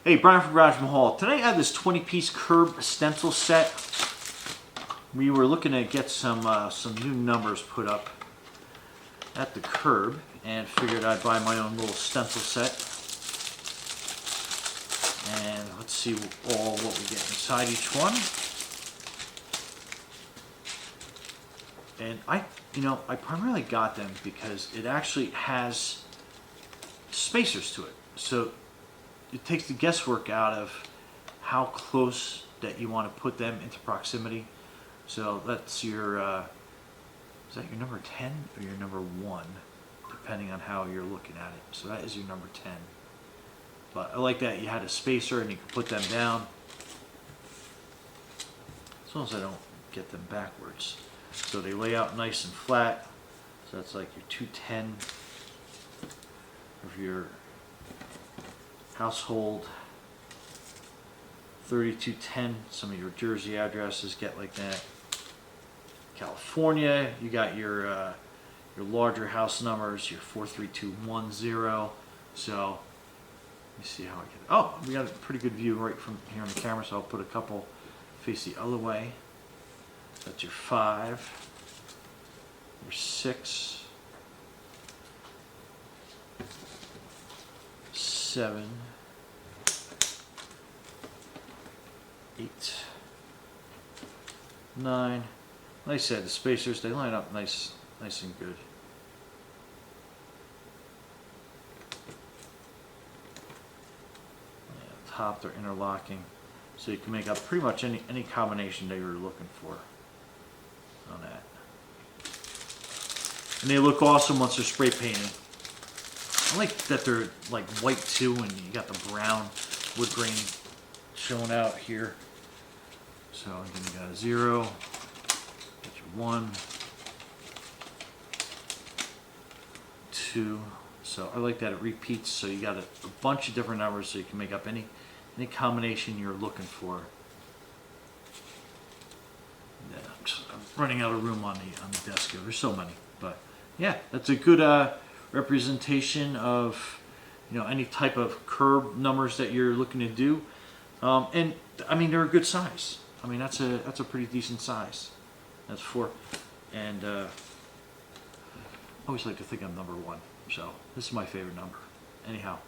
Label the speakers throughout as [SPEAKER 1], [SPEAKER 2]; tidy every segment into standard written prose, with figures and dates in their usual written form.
[SPEAKER 1] Hey, Brian from Garage Mahal. Today I have this 20-piece curb stencil set. We were looking to get some new numbers put up at the curb and figured I'd buy my own little stencil set. And let's see what we get inside each one. And I primarily got them because it actually has spacers to it. So it takes the guesswork out of how close that you want to put them into proximity. So that's your, is that your number 10 or your number 1? Depending on how you're looking at it. So that is your number 10. But I like that you had a spacer and you can put them down. As long as I don't get them backwards. So they lay out nice and flat. So that's like your 210 of your household. 3210, some of your Jersey addresses get like that. California, you got your larger house numbers, your 43210. So let me see how I get. Oh, we got a pretty good view right from here on the camera, so I'll put a couple face the other way. That's your 5, your 6, 7, 8, 9. Like I said, the spacers, they line up nice and good. Yeah, top, they're interlocking, so you can make up pretty much any combination that you're looking for on that. And they look awesome once they're spray painted. I like that they're like white too, and you got the brown wood grain showing out here. So then you got a 0, got your 1, 2. So I like that it repeats, so you got a bunch of different numbers, so you can make up any combination you're looking for. Yeah, I'm running out of room on the desk here. There's so many, but yeah, that's a good representation of any type of curb numbers that you're looking to do. And I mean, they're a good size. I mean, that's a pretty decent size. That's 4, and I always like to think I'm number 1. So this is my favorite number. Anyhow,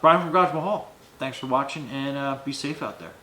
[SPEAKER 1] Brian from Garage Mahal. Thanks for watching, and be safe out there.